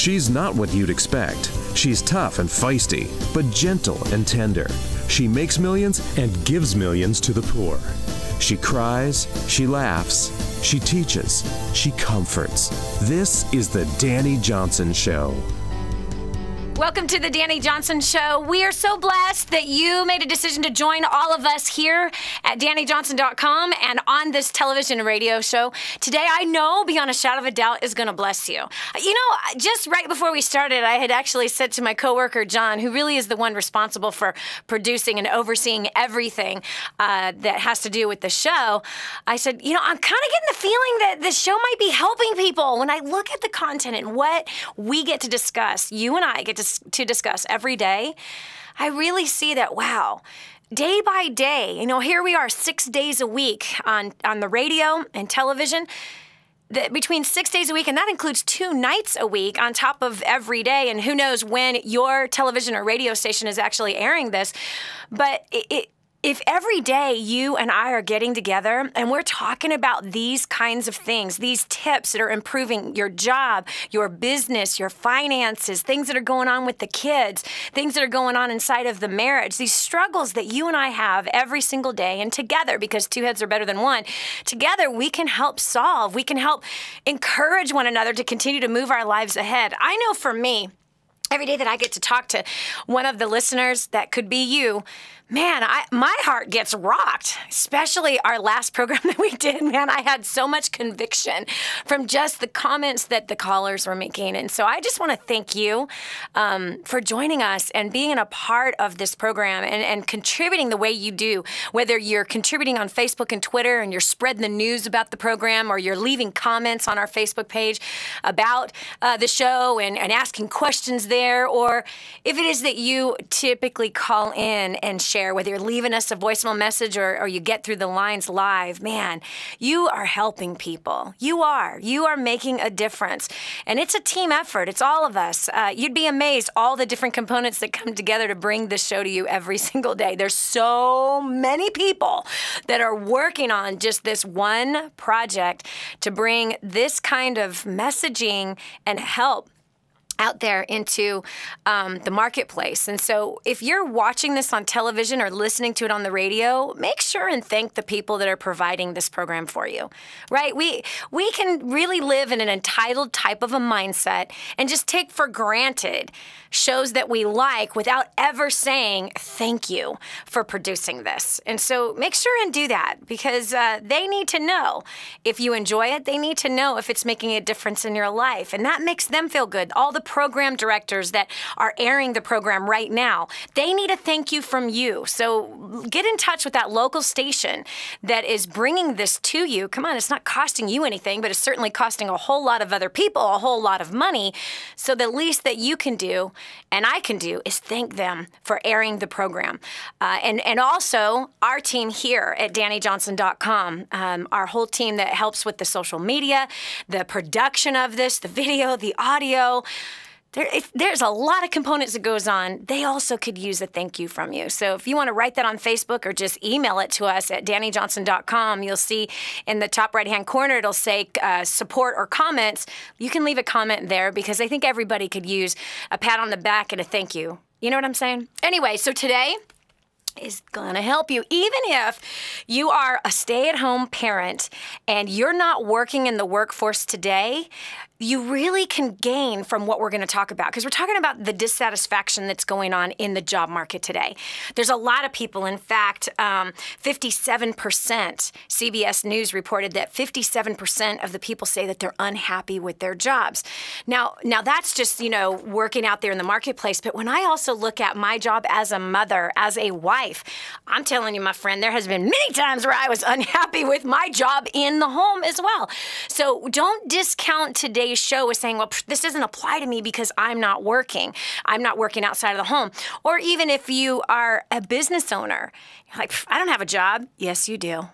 She's not what you'd expect. She's tough and feisty, but gentle and tender. She makes millions and gives millions to the poor. She cries, she laughs, she teaches, she comforts. This is the Dani Johnson Show. Welcome to the Dani Johnson Show. We are so blessed that you made a decision to join all of us here at DaniJohnson.com and on this television and radio show. Today, I know, beyond a shadow of a doubt, is going to bless you. You know, just right before we started, I had actually said to my coworker, John, who really is the one responsible for producing and overseeing everything that has to do with the show, I said, you know, I'm kind of getting the feeling that this show might be helping people. When I look at the content and what we get to discuss, you and I get to discuss every day, I really see that, wow, day by day, you know, here we are 6 days a week on the radio and television, between 6 days a week, and that includes 2 nights a week on top of every day, and who knows when your television or radio station is actually airing this, but if every day you and I are getting together and we're talking about these kinds of things, these tips that are improving your job, your business, your finances, things that are going on with the kids, things that are going on inside of the marriage, these struggles that you and I have every single day, and together, because 2 heads are better than 1, together we can help solve, we can help encourage one another to continue to move our lives ahead. I know for me, every day that I get to talk to one of the listeners, that could be you, man, my heart gets rocked, especially our last program that we did. Man, I had so much conviction from just the comments that the callers were making. And so I just want to thank you for joining us and being a part of this program and contributing the way you do, whether you're contributing on Facebook and Twitter and you're spreading the news about the program, or you're leaving comments on our Facebook page about the show and asking questions there, or if it is that you typically call in and share, whether you're leaving us a voicemail message or you get through the lines live, man, you are helping people. You are making a difference. And it's a team effort. It's all of us. You'd be amazed all the different components that come together to bring this show to you every single day. There's so many people that are working on just this one project to bring this kind of messaging and help out there into the marketplace. And so if you're watching this on television or listening to it on the radio, make sure and thank the people that are providing this program for you, right? We can really live in an entitled type of a mindset and just take for granted shows that we like without ever saying thank you for producing this. And so make sure and do that, because they need to know if you enjoy it. They need to know if it's making a difference in your life. And that makes them feel good. All the program directors that are airing the program right now, they need a thank you from you. So get in touch with that local station that is bringing this to you. Come on, it's not costing you anything, but it's certainly costing a whole lot of other people a whole lot of money. So the least that you can do and I can do is thank them for airing the program. And also our team here at DaniJohnson.com, our whole team that helps with the social media, the production of this, the video, the audio. There's a lot of components that goes on. They also could use a thank you from you. So if you want to write that on Facebook or just email it to us at DaniJohnson.com, you'll see in the top right-hand corner, it'll say support or comments. You can leave a comment there, because I think everybody could use a pat on the back and a thank you. You know what I'm saying? Anyway, so today is going to help you. Even if you are a stay-at-home parent and you're not working in the workforce today, you really can gain from what we're going to talk about, because we're talking about the dissatisfaction that's going on in the job market today. There's a lot of people. In fact, 57%, CBS News reported that 57% of the people say that they're unhappy with their jobs. Now that's just, working out there in the marketplace. But when I also look at my job as a mother, as a wife, I'm telling you, my friend, there has been many times where I was unhappy with my job in the home as well. So don't discount today's show as saying, well, this doesn't apply to me because I'm not working. I'm not working outside of the home. Or even if you are a business owner, you're like, I don't have a job. Yes, you do.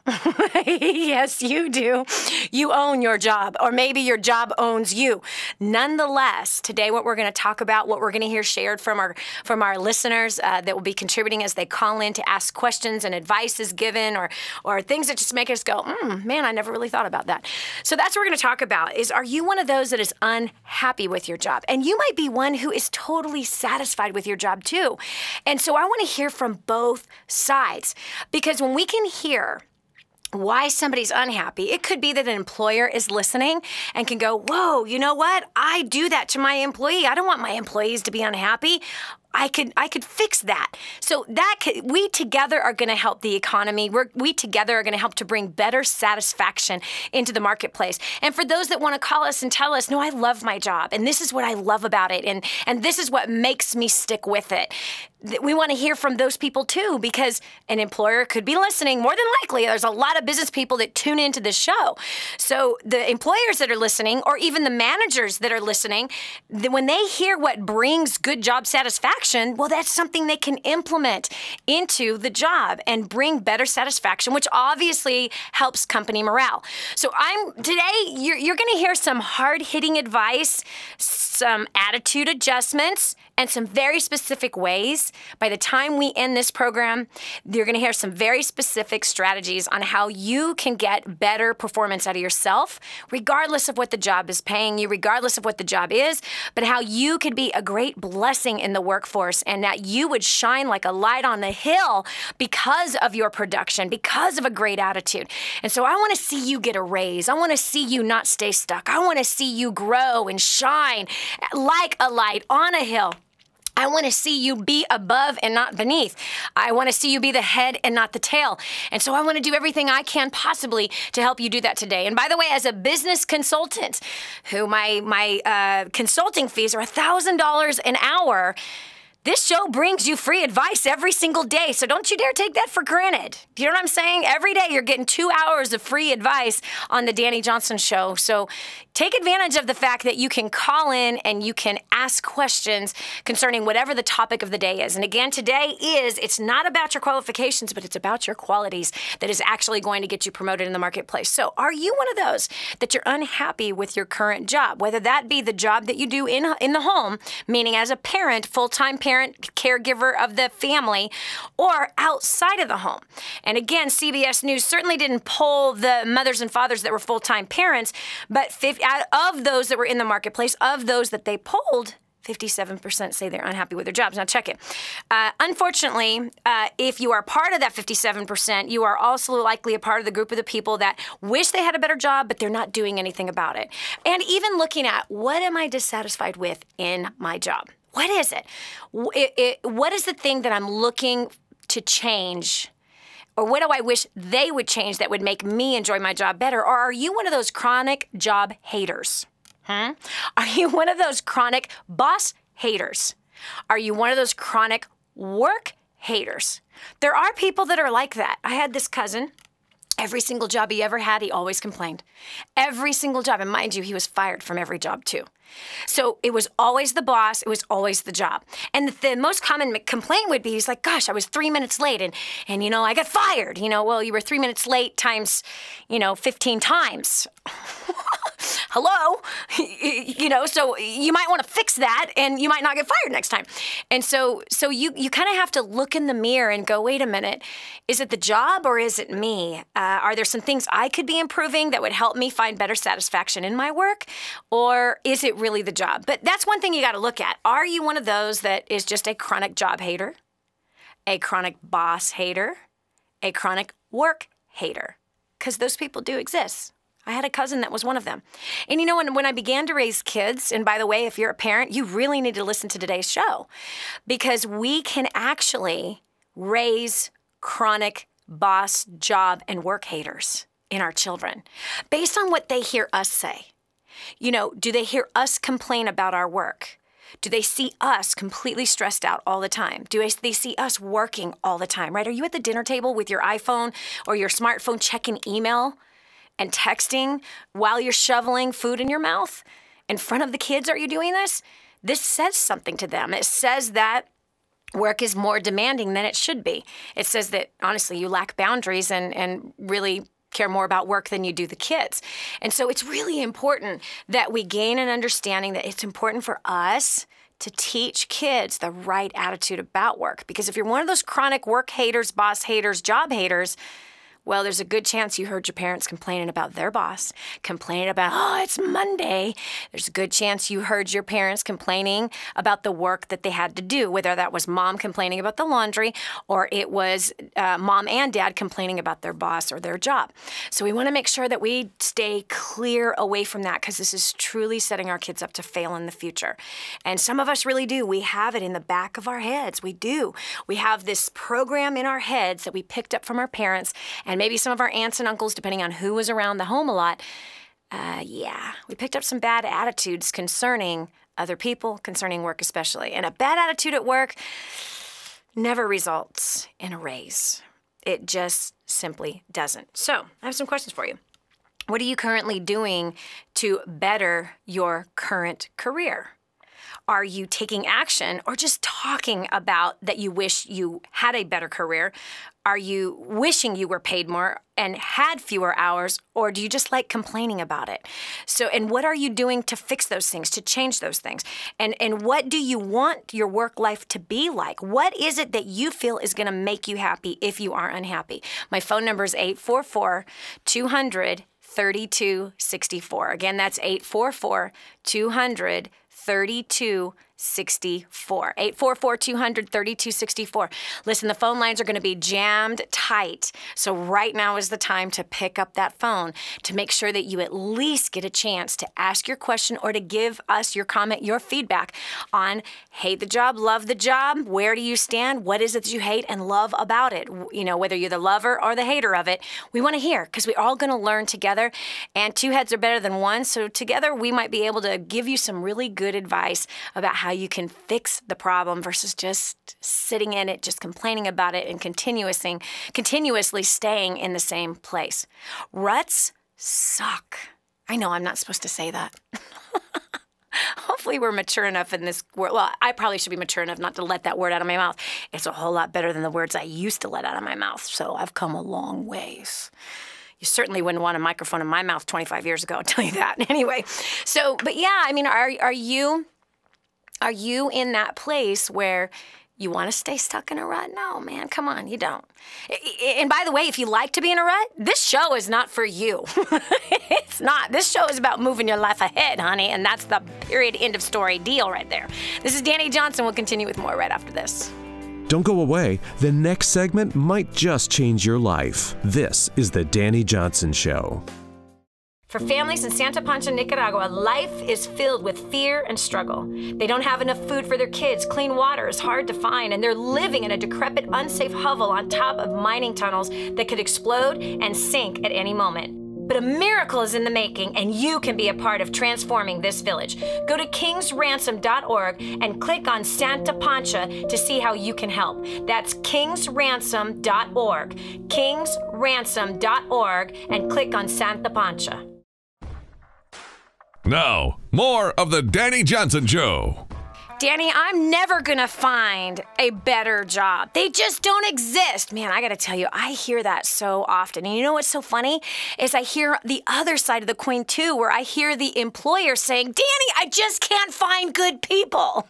Yes, you do. You own your job, or maybe your job owns you. Nonetheless, today what we're going to talk about, what we're going to hear shared from our listeners that will be contributing as they call in to ask questions and advice is given, or things that just make us go, man, I never really thought about that. So that's what we're going to talk about is, are you one of those those that is unhappy with your job. And you might be one who is totally satisfied with your job too. And so I want to hear from both sides, because when we can hear why somebody's unhappy, it could be that an employer is listening and can go, whoa, you know what? I do that to my employee. I don't want my employees to be unhappy. I could fix that. So we together are going to help the economy. We together are going to help to bring better satisfaction into the marketplace. And for those that want to call us and tell us, no, I love my job, and this is what I love about it, and this is what makes me stick with it. We want to hear from those people too, because an employer could be listening. More than likely, there's a lot of business people that tune into this show. So the employers that are listening, or even the managers that are listening, when they hear what brings good job satisfaction, well, that's something they can implement into the job and bring better satisfaction, which obviously helps company morale. So today, you're going to hear some hard-hitting advice, some attitude adjustments, and some very specific ways. By the time we end this program, you're going to hear some very specific strategies on how you can get better performance out of yourself, regardless of what the job is paying you, regardless of what the job is, but how you could be a great blessing in the workforce, and that you would shine like a light on the hill because of your production, because of a great attitude. And so I want to see you get a raise. I want to see you not stay stuck. I want to see you grow and shine like a light on a hill. I want to see you be above and not beneath. I want to see you be the head and not the tail. And so I want to do everything I can possibly to help you do that today. And by the way, as a business consultant, who my consulting fees are $1,000 an hour, this show brings you free advice every single day, so don't you dare take that for granted. Do you know what I'm saying? Every day you're getting 2 hours of free advice on the Dani Johnson Show. So take advantage of the fact that you can call in and you can ask questions concerning whatever the topic of the day is. And again, today it's not about your qualifications, but it's about your qualities that is actually going to get you promoted in the marketplace. So are you one of those that you're unhappy with your current job, whether that be the job that you do in the home, meaning as a parent, full-time parent, caregiver of the family, or outside of the home? And again, CBS News certainly didn't poll the mothers and fathers that were full-time parents, but out of those that were in the marketplace, of those that they polled, 57% say they're unhappy with their jobs. Now check it. Unfortunately, if you are part of that 57%, you are also likely a part of the group of the people that wish they had a better job, but they're not doing anything about it. And even looking at, what am I dissatisfied with in my job? What is it? What is the thing that I'm looking to change? Or what do I wish they would change that would make me enjoy my job better? Or are you one of those chronic job haters? Are you one of those chronic boss haters? Are you one of those chronic work haters? There are people that are like that. I had this cousin. Every single job he ever had, he always complained. Every single job. And mind you, he was fired from every job too. So it was always the boss. It was always the job. And the most common complaint would be, he's like, gosh, I was 3 minutes late and I got fired. Well, you were 3 minutes late times, 15 times. Hello? So you might want to fix that and you might not get fired next time. And so you kind of have to look in the mirror and go, wait a minute, is it the job or is it me? Are there some things I could be improving that would help me find better satisfaction in my work? Or is it really the job? But that's one thing you got to look at. Are you one of those that is just a chronic job hater, a chronic boss hater, a chronic work hater? Because those people do exist. I had a cousin that was one of them. And when I began to raise kids, and by the way, if you're a parent, you really need to listen to today's show, because we can actually raise chronic boss, job, and work haters in our children based on what they hear us say. Do they hear us complain about our work? Do they see us completely stressed out all the time? Do they see us working all the time, right? Are you at the dinner table with your iPhone or your smartphone checking email and texting while you're shoveling food in your mouth? In front of the kids, are you doing this? This says something to them. It says that work is more demanding than it should be. It says that, honestly, you lack boundaries and really care more about work than you do the kids. And so it's really important that we gain an understanding that it's important for us to teach kids the right attitude about work. Because if you're one of those chronic work haters, boss haters, job haters, Well, there's a good chance you heard your parents complaining about their boss, complaining about, oh, it's Monday. There's a good chance you heard your parents complaining about the work that they had to do, whether that was mom complaining about the laundry or it was mom and dad complaining about their boss or their job. So we want to make sure that we stay clear away from that, because this is truly setting our kids up to fail in the future. And some of us really do. We have it in the back of our heads. We do. We have this program in our heads that we picked up from our parents and maybe some of our aunts and uncles, depending on who was around the home a lot. We picked up some bad attitudes concerning other people, concerning work especially. And a bad attitude at work never results in a raise. It just simply doesn't. So I have some questions for you. What are you currently doing to better your current career? Are you taking action or just talking about that you wish you had a better career? Are you wishing you were paid more and had fewer hours, or do you just like complaining about it? So, and what are you doing to fix those things, to change those things? And what do you want your work life to be like? What is it that you feel is going to make you happy if you are unhappy? My phone number is 844-200-3264. Again, that's 844-200-3264. 844-200-3264. Listen, the phone lines are going to be jammed tight. So right now is the time to pick up that phone to make sure that you at least get a chance to ask your question or to give us your comment, your feedback on hate the job, love the job, where do you stand, what is it that you hate and love about it? You know, whether you're the lover or the hater of it, we want to hear, because we're all going to learn together, and two heads are better than one. So together we might be able to give you some really good advice about how you can fix the problem versus just sitting in it, just complaining about it, and continuously staying in the same place. Ruts suck. I know I'm not supposed to say that. Hopefully we're mature enough in this world. Well, I probably should be mature enough not to let that word out of my mouth. It's a whole lot better than the words I used to let out of my mouth. So I've come a long ways. You certainly wouldn't want a microphone in my mouth 25 years ago, I'll tell you that. Anyway, so, but yeah, I mean, are you in that place where you want to stay stuck in a rut? No, man, come on, you don't. And by the way, if you like to be in a rut, this show is not for you. It's not. This show is about moving your life ahead, honey, and that's the period, end of story deal right there. This is Dani Johnson. We'll continue with more right after this. Don't go away. The next segment might just change your life. This is the Dani Johnson Show. For families in Santa Pancha, Nicaragua, life is filled with fear and struggle. They don't have enough food for their kids, clean water is hard to find, and they're living in a decrepit, unsafe hovel on top of mining tunnels that could explode and sink at any moment. But a miracle is in the making, and you can be a part of transforming this village. Go to kingsransom.org and click on Santa Pancha to see how you can help. That's kingsransom.org, kingsransom.org, and click on Santa Pancha. Now, more of the Dani Johnson Show. Dani, I'm never going to find a better job. They just don't exist. Man, I got to tell you, I hear that so often. And you know what's so funny is I hear the other side of the coin too, where I hear the employer saying, Dani, I just can't find good people.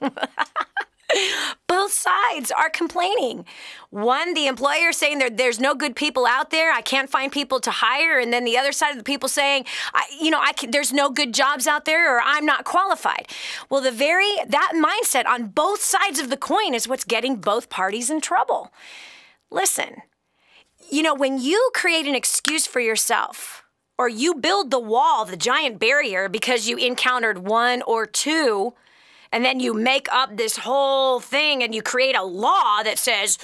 Both sides are complaining. One, the employer saying there's no good people out there. I can't find people to hire. And then the other side of the people saying, there's no good jobs out there, or I'm not qualified. Well, that mindset on both sides of the coin is what's getting both parties in trouble. Listen, when you create an excuse for yourself, or you build the wall, the giant barrier, because you encountered one or two, and then you make up this whole thing and you create a law that says,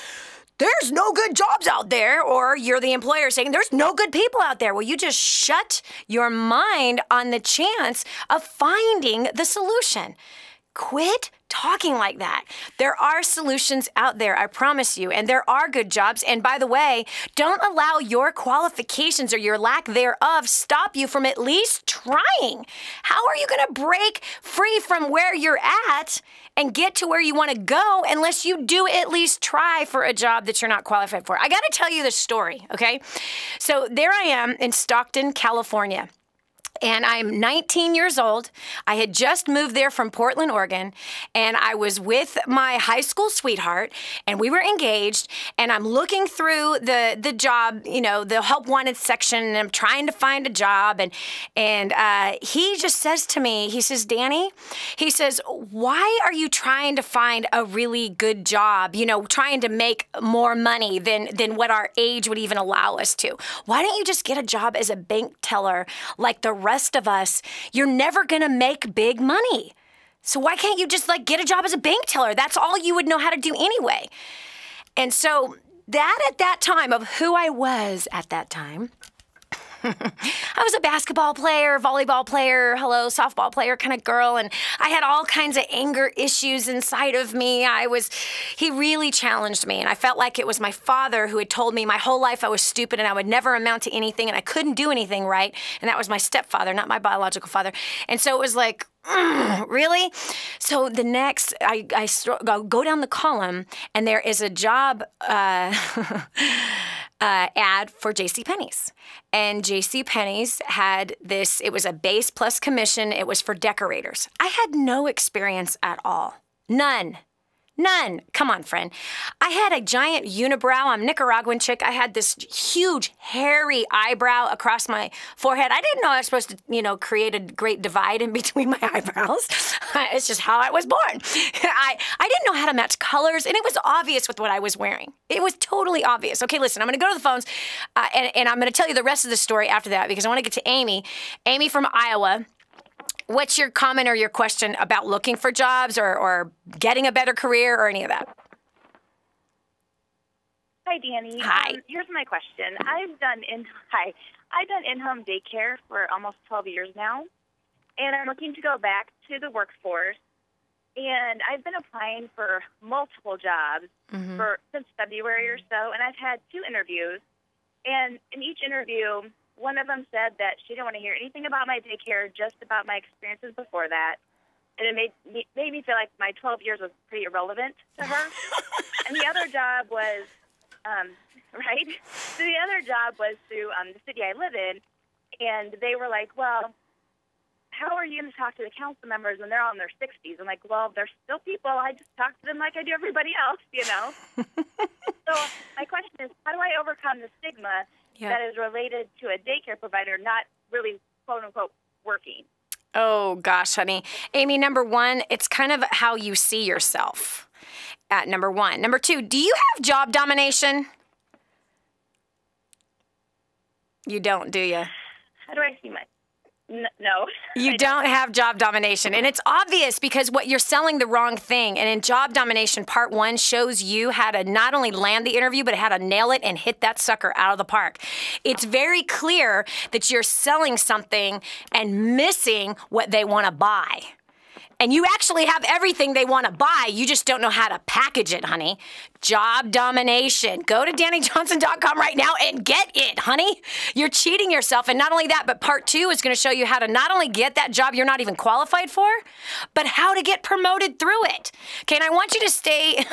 there's no good jobs out there, or you're the employer saying there's no good people out there. Well, you just shut your mind on the chance of finding the solution. Quit talking like that. There are solutions out there, I promise you, and there are good jobs. And by the way, don't allow your qualifications or your lack thereof stop you from at least trying. How are you going to break free from where you're at and get to where you want to go unless you do at least try for a job that you're not qualified for? I got to tell you this story, okay? So there I am in Stockton, California. And I'm 19 years old. I had just moved there from Portland, Oregon, and I was with my high school sweetheart, and we were engaged, and I'm looking through the job, the help wanted section, and I'm trying to find a job, and he just says to me, he says, Dani, he says, why are you trying to find a really good job, trying to make more money than what our age would even allow us to? Why don't you just get a job as a bank teller like the rest of us? You're never going to make big money. So why can't you just get a job as a bank teller? That's all you would know how to do anyway. And so that at that time of who I was at that time, I was a basketball player, volleyball player, softball player kind of girl, and I had all kinds of anger issues inside of me. He really challenged me, and I felt like it was my father who had told me my whole life I was stupid and I would never amount to anything and I couldn't do anything right, and that was my stepfather, not my biological father. And so it was like, really? So the next, I go down the column, and there is a job ad for JCPenney's. And JCPenney's had this, it was a base plus commission. It was for decorators. I had no experience at all. None. Come on, friend. I had a giant unibrow. I'm a Nicaraguan chick. I had this huge, hairy eyebrow across my forehead. I didn't know I was supposed to, create a great divide in between my eyebrows. It's just how I was born. I didn't know how to match colors, and it was obvious with what I was wearing. It was totally obvious. Okay, listen, I'm going to go to the phones, and I'm going to tell you the rest of the story after that because I want to get to Amy. Amy from Iowa. What's your comment or your question about looking for jobs or getting a better career or any of that? Hi, Dani. Hi. Here's my question. I've done in-home daycare for almost 12 years now, and I'm looking to go back to the workforce. And I've been applying for multiple jobs since February or so, and I've had 2 interviews. And in each interview, one of them said that she didn't want to hear anything about my daycare, just about my experiences before that. And it made me feel like my 12 years was pretty irrelevant to her. And the other job was, right? So the other job was through the city I live in. And they were like, well, how are you going to talk to the council members when they're all in their 60s? I'm like, well, they're still people. I just talk to them like I do everybody else, So my question is, how do I overcome the stigma that is related to a daycare provider not really, quote-unquote, working? Oh, gosh, honey. Amy, number one, it's kind of how you see yourself at number one. Number two, do you have job domination? You don't, do you? How do I see my... No. You don't have job domination. And it's obvious because you're selling the wrong thing. And in job domination, part 1 shows you how to not only land the interview, but how to nail it and hit that sucker out of the park. It's very clear that you're selling something and missing what they want to buy. And you actually have everything they want to buy. You just don't know how to package it, honey. Job domination. Go to DaniJohnson.com right now and get it, honey. You're cheating yourself. And not only that, but part 2 is going to show you how to not only get that job you're not even qualified for, but how to get promoted through it. Okay, and I want you to stay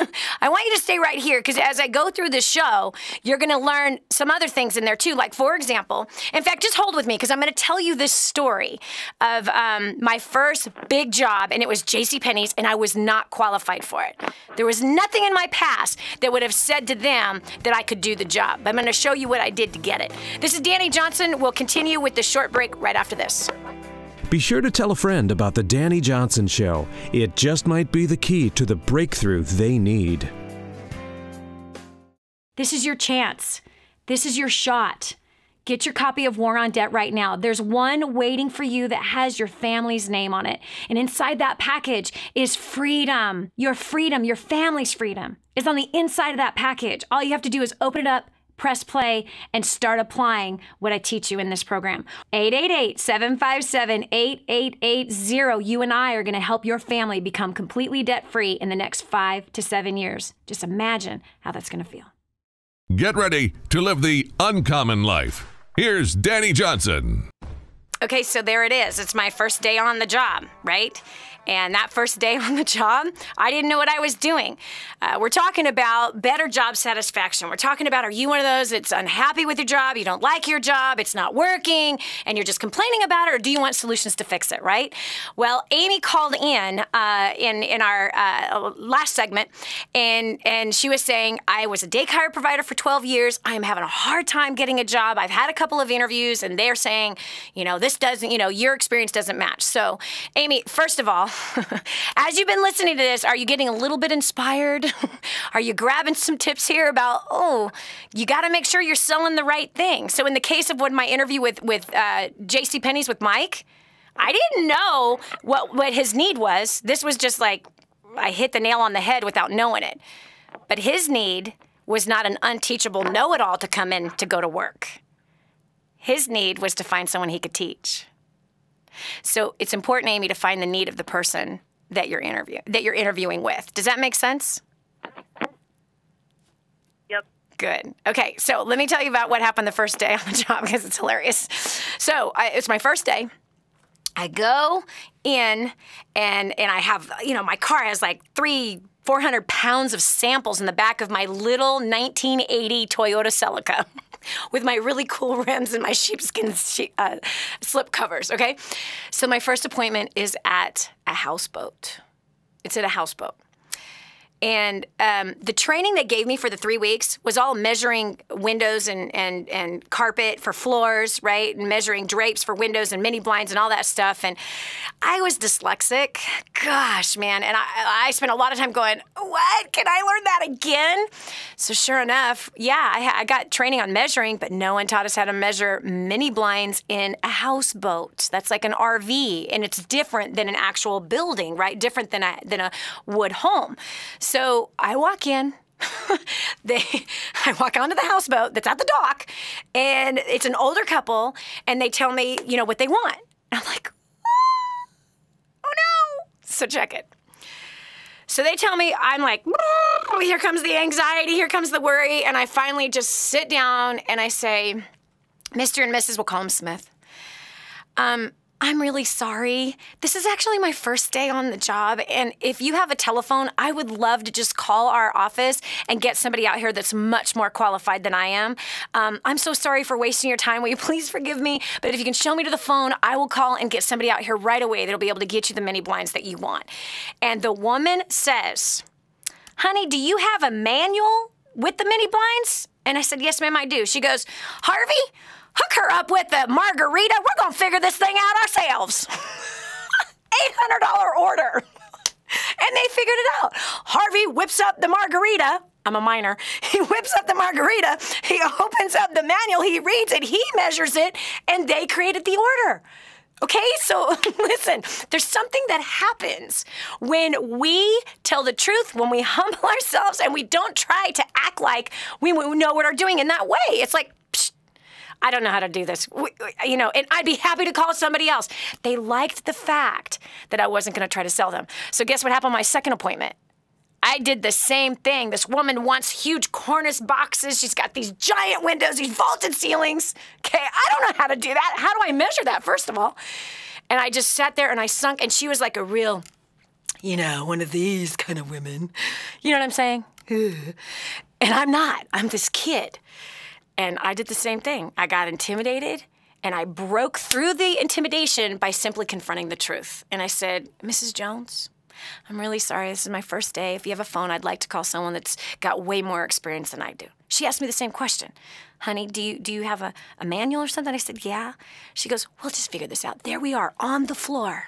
right here because as I go through this show, you're going to learn some other things in there too. Like, for example, in fact, just hold with me because I'm going to tell you this story of my first big job, and it was JCPenney's, and I was not qualified for it. There was nothing in my past that would have said to them that I could do the job. I'm going to show you what I did to get it. This is Dani Johnson. We'll continue with the short break right after this. Be sure to tell a friend about the Dani Johnson Show. It just might be the key to the breakthrough they need. This is your chance. This is your shot. Get your copy of War on Debt right now. There's one waiting for you that has your family's name on it. And inside that package is freedom. Your freedom, your family's freedom is on the inside of that package. All you have to do is open it up, press play, and start applying what I teach you in this program. 888-757-8880. You and I are going to help your family become completely debt-free in the next 5 to 7 years. Just imagine how that's going to feel. Get ready to live the uncommon life. Here's Dani Johnson. Okay, so there it is. It's my first day on the job, right? And that first day on the job, I didn't know what I was doing. We're talking about better job satisfaction. We're talking about, are you one of those that's unhappy with your job, you don't like your job, it's not working, and you're just complaining about it, or do you want solutions to fix it, right? Well, Amy called in our last segment, and she was saying, I was a daycare provider for 12 years. I'm having a hard time getting a job. I've had a couple of interviews, and they're saying, this doesn't, your experience doesn't match. So, Amy, first of all, as you've been listening to this, are you getting a little bit inspired? Are you grabbing some tips here about, you got to make sure you're selling the right thing? So in the case of my interview with JCPenney's with Mike, I didn't know what his need was. This was just like, I hit the nail on the head without knowing it. But his need was not an unteachable know-it-all to come in to go to work. His need was to find someone he could teach. So it's important, Amy, to find the need of the person that you're interviewing with. Does that make sense? Yep. Good. Okay, so let me tell you about what happened the first day on the job because it's hilarious. So it's my first day. I go in and I have, my car has like 400 pounds of samples in the back of my little 1980 Toyota Celica with my really cool rims and my sheepskin slip covers, okay? So my first appointment is at a houseboat. It's at a houseboat. And the training they gave me for the 3 weeks was all measuring windows and carpet for floors, right? And measuring drapes for windows and mini blinds and all that stuff. And I was dyslexic. Gosh, man. And I spent a lot of time going, what? Can I learn that again? So sure enough, yeah, I got training on measuring, but no one taught us how to measure mini blinds in a houseboat. That's like an RV, and it's different than an actual building, right? Different than a wood home. So I walk in, I walk onto the houseboat that's at the dock, and it's an older couple, and they tell me, what they want. And I'm like, oh no. So check it. So they tell me, I'm like, here comes the anxiety, here comes the worry, and I finally just sit down and I say, Mr. and Mrs., we'll call him Smith, I'm really sorry. This is actually my first day on the job, and if you have a telephone, I would love to just call our office and get somebody out here that's much more qualified than I am. I'm so sorry for wasting your time. Will you please forgive me? But if you can show me to the phone, I will call and get somebody out here right away that'll be able to get you the mini blinds that you want. And the woman says, honey, do you have a manual with the mini blinds? And I said, yes, ma'am, I do. She goes, Harvey, hook her up with the margarita. We're going to figure this thing out ourselves. $800 order. And they figured it out. Harvey whips up the margarita. I'm a minor. He whips up the margarita. He opens up the manual. He reads it. He measures it. And they created the order. Okay, so listen, there's something that happens when we tell the truth, when we humble ourselves, and we don't try to act like we know what we're doing in that way. It's like, I don't know how to do this, and I'd be happy to call somebody else. They liked the fact that I wasn't going to try to sell them. So guess what happened on my second appointment? I did the same thing. This woman wants huge cornice boxes. She's got these giant windows, these vaulted ceilings. Okay, I don't know how to do that. How do I measure that, first of all? And I just sat there and I sunk, and she was like a real, one of these kind of women. You know what I'm saying? And I'm not. I'm this kid. And I did the same thing. I got intimidated, and I broke through the intimidation by simply confronting the truth. And I said, Mrs. Jones, I'm really sorry. This is my first day. If you have a phone, I'd like to call someone that's got way more experience than I do. She asked me the same question. Honey, do you have a manual or something? I said, yeah. She goes, we'll just figure this out. There we are on the floor.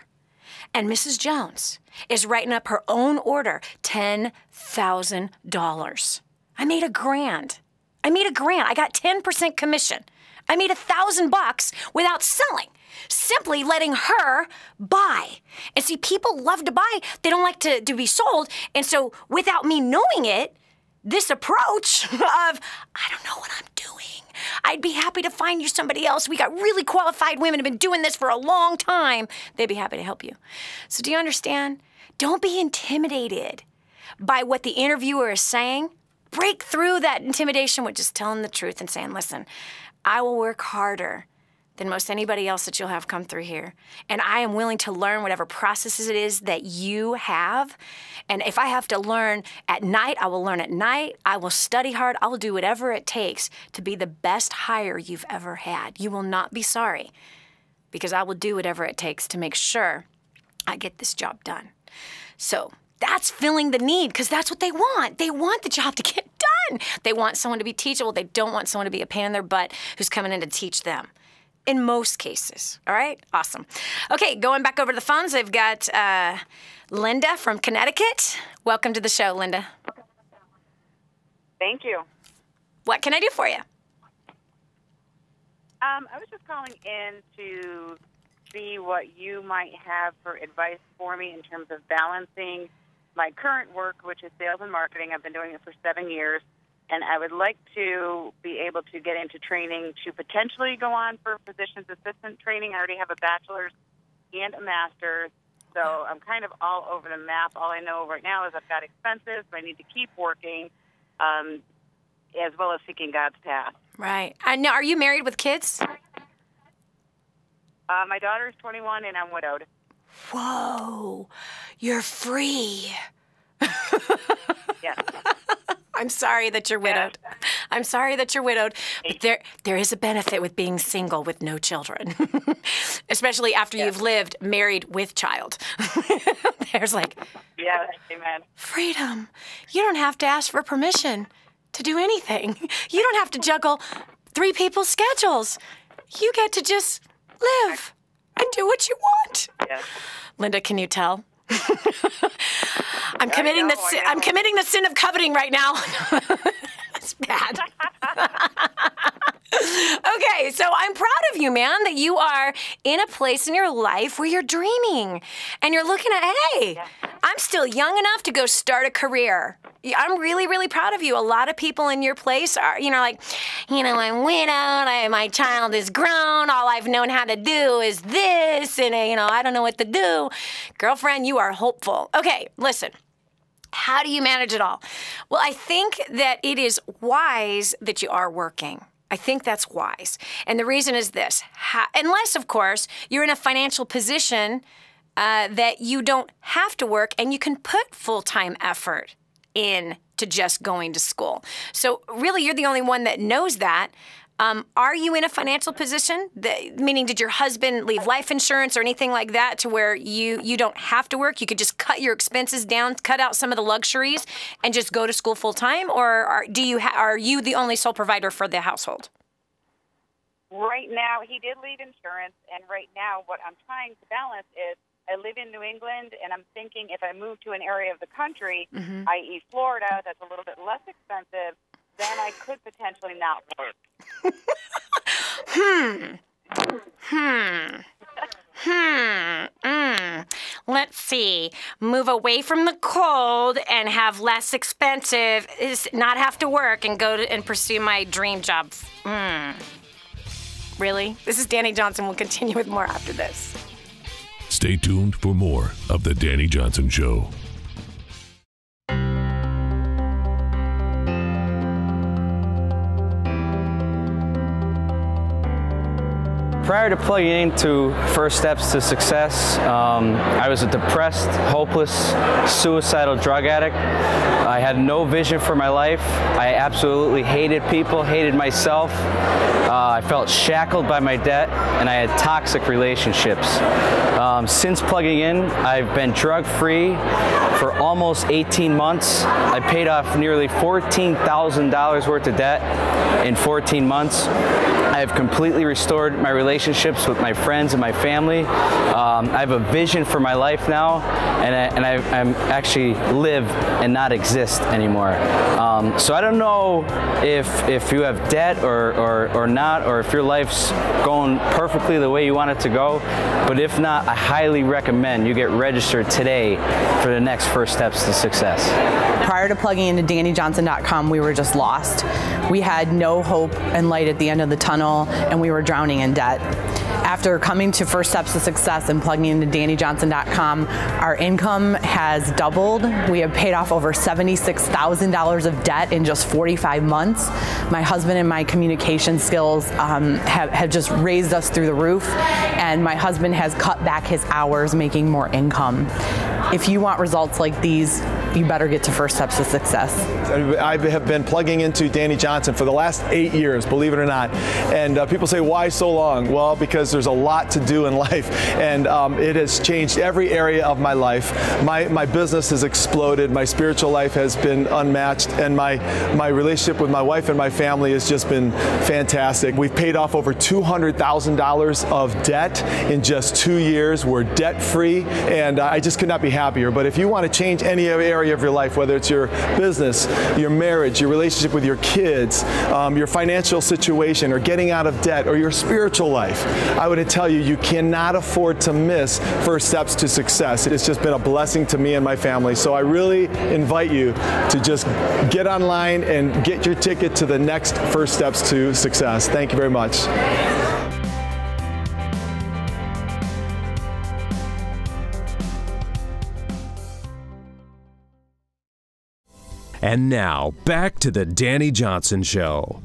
And Mrs. Jones is writing up her own order, $10,000. I made $1,000. I got 10% commission. I made $1,000 without selling, simply letting her buy. And see, people love to buy. They don't like to be sold. And so without me knowing it, this approach of, I don't know what I'm doing. I'd be happy to find you somebody else. We got really qualified women who have been doing this for a long time. They'd be happy to help you. So do you understand? Don't be intimidated by what the interviewer is saying. Break through that intimidation with just telling the truth and saying, listen, I will work harder than most anybody else that you'll have come through here. And I am willing to learn whatever processes it is that you have. And if I have to learn at night, I will learn at night. I will study hard. I will do whatever it takes to be the best hire you've ever had. You will not be sorry, because I will do whatever it takes to make sure I get this job done. So that's filling the need, because that's what they want. They want the job to get done. They want someone to be teachable. They don't want someone to be a pain in their butt who's coming in to teach them. In most cases. All right? Awesome. Okay, going back over to the phones, I've got Linda from Connecticut. Welcome to the show, Linda. Thank you. What can I do for you? I was just calling in to see what you might have for advice for me in terms of balancing my current work, which is sales and marketing. I've been doing it for 7 years. And I would like to be able to get into training to potentially go on for physician's assistant training. I already have a bachelor's and a master's, so I'm kind of all over the map. All I know right now is I've got expenses, so I need to keep working, as well as seeking God's path. Right. Now, are you married with kids? My daughter is 21, and I'm widowed. Whoa. You're free. Yes. I'm sorry that you're widowed. I'm sorry that you're widowed. But there is a benefit with being single with no children, especially after you've lived married with child. There's like, amen. Freedom. You don't have to ask for permission to do anything. You don't have to juggle 3 people's schedules. You get to just live and do what you want. Yes. Linda, can you tell? I'm committing the sin of coveting right now. It's bad. Okay, so I'm proud of you, man, that you are in a place in your life where you're dreaming and you're looking at, hey, I'm still young enough to go start a career. I'm really, really proud of you. A lot of people in your place are, like, I'm widowed, my child is grown, all I've known how to do is this, and, I don't know what to do. Girlfriend, you are hopeful. Okay, listen. How do you manage it all? Well, I think that it is wise that you are working. I think that's wise. And the reason is this. Unless, of course, you're in a financial position that you don't have to work and you can put full-time effort in to just going to school. So really, you're the only one that knows that. Are you in a financial position? Meaning, did your husband leave life insurance or anything like that to where you don't have to work? You could just cut your expenses down, cut out some of the luxuries, and just go to school full time? Or are you the only sole provider for the household? Right now, he did leave insurance, and right now, what I'm trying to balance is I live in New England, and I'm thinking if I move to an area of the country, i.e. Florida, that's a little bit less expensive, then I could potentially not work. Let's see. Move away from the cold and have less expensive, is not have to work and go to and pursue my dream job. Really? This is Dani Johnson. We'll continue with more after this. Stay tuned for more of The Dani Johnson Show. Prior to plugging into First Steps to Success, I was a depressed, hopeless, suicidal drug addict. I had no vision for my life. I absolutely hated people, hated myself. I felt shackled by my debt, and I had toxic relationships. Since plugging in, I've been drug-free for almost 18 months. I paid off nearly $14,000 worth of debt in 14 months. I have completely restored my relationships with my friends and my family. I have a vision for my life now, and I'm actually live and not exist anymore. So I don't know if you have debt or not, or if your life's going perfectly the way you want it to go. But if not, I highly recommend you get registered today for the next First Steps to Success. Prior to plugging into DaniJohnson.com, we were just lost. We had no hope and light at the end of the tunnel, and we were drowning in debt. After coming to First Steps to Success and plugging into DaniJohnson.com, our income has doubled. We have paid off over $76,000 of debt in just 45 months. My husband and my communication skills have just raised us through the roof, and my husband has cut back his hours, making more income. If you want results like these, you better get to First Steps to Success. I have been plugging into Dani Johnson for the last 8 years, believe it or not. And people say, why so long? Well, because there's a lot to do in life, and it has changed every area of my life. My business has exploded, my spiritual life has been unmatched, and my relationship with my wife and my family has just been fantastic. We've paid off over $200,000 of debt in just 2 years. We're debt-free, and I just could not be happier. But if you want to change any area of your life, whether it's your business, your marriage, your relationship with your kids, your financial situation, or getting out of debt, or your spiritual life, I would tell you, you cannot afford to miss First Steps to Success. It has just been a blessing to me and my family. So I really invite you to just get online and get your ticket to the next First Steps to Success. Thank you very much. And now, back to the Dani Johnson Show.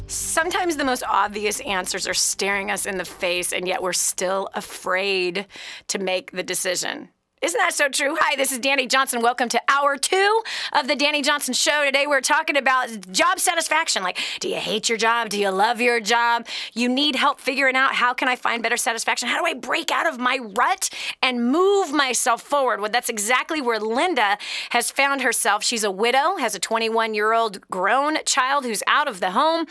Sometimes the most obvious answers are staring us in the face, and yet we're still afraid to make the decision. Isn't that so true? Hi, this is Dani Johnson. Welcome to Hour 2 of the Dani Johnson Show. Today we're talking about job satisfaction. Like, do you hate your job? Do you love your job? You need help figuring out, how can I find better satisfaction? How do I break out of my rut and move myself forward? Well, that's exactly where Linda has found herself. She's a widow, has a 21-year-old grown child who's out of the home.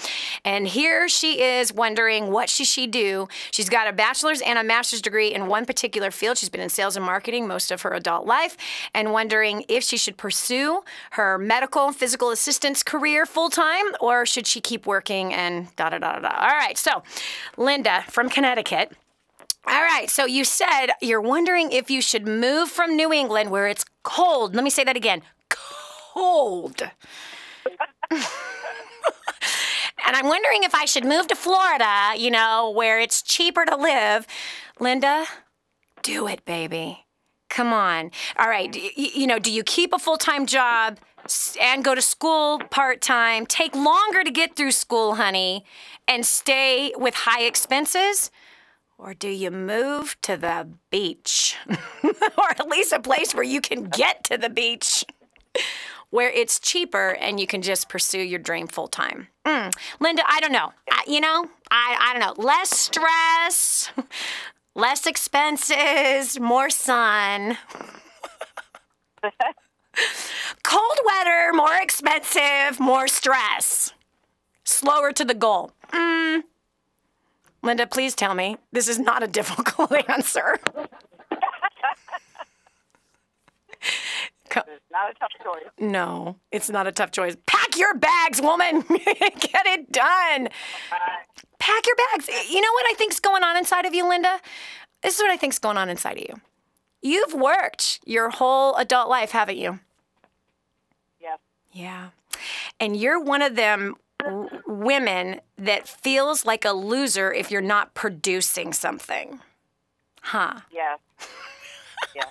And here she is wondering, what should she do? She's got a bachelor's and a master's degree in one particular field. She's been in sales and marketing most of her adult life, and wondering if she should pursue her medical and physical assistance career full-time, or should she keep working and da-da-da-da-da. All right, so Linda from Connecticut. All right, so you said you're wondering if you should move from New England, where it's cold. Let me say that again. Cold. And I'm wondering if I should move to Florida, you know, where it's cheaper to live. Linda, do it, baby. Come on. All right. You know, do you keep a full-time job and go to school part-time, take longer to get through school, honey, and stay with high expenses? Or do you move to the beach? Or at least a place where you can get to the beach, where it's cheaper and you can just pursue your dream full-time? Linda, I don't know. I don't know. Less stress. Less expenses, more sun. Cold weather, more expensive, more stress. Slower to the goal. Linda, please tell me this is not a difficult answer. It's not a tough choice. No, it's not a tough choice. Pack your bags, woman. Get it done. Pack your bags. You know what I think's going on inside of you, Linda? This is what I think's going on inside of you. You've worked your whole adult life, haven't you? Yes. Yeah. And you're one of them women that feels like a loser if you're not producing something. Huh? Yes. Yeah.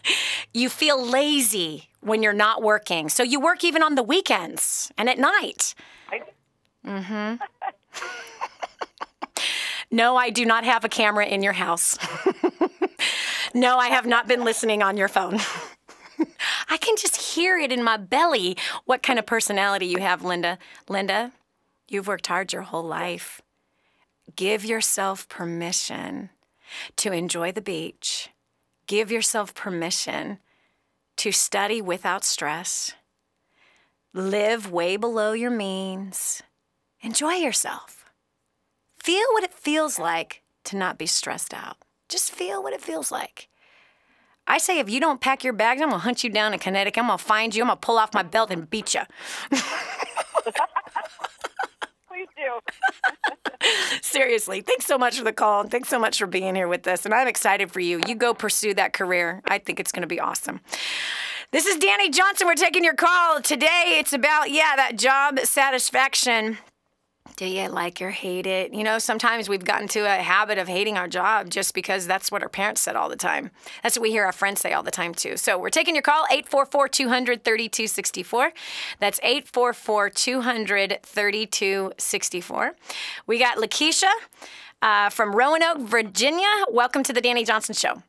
You feel lazy when you're not working. So you work even on the weekends and at night. Mm-hmm. No, I do not have a camera in your house. No, I have not been listening on your phone. I can just hear it in my belly what kind of personality you have, Linda. Linda, you've worked hard your whole life. Give yourself permission to enjoy the beach. Give yourself permission to study without stress. Live way below your means. Enjoy yourself. Feel what it feels like to not be stressed out. Just feel what it feels like. I say if you don't pack your bags, I'm going to hunt you down in Connecticut. I'm going to find you. I'm going to pull off my belt and beat you. Please do. Seriously, thanks so much for the call, and thanks so much for being here with us. And I'm excited for you. You go pursue that career. I think it's going to be awesome. This is Dani Johnson. We're taking your call. Today, it's about, that job satisfaction. Do you like or hate it? You know, sometimes we've gotten to a habit of hating our job just because that's what our parents said all the time. That's what we hear our friends say all the time, too. So we're taking your call, 844-200-3264. That's 844-200-3264. We got Lakesha from Roanoke, Virginia. Welcome to the Dani Johnson Show.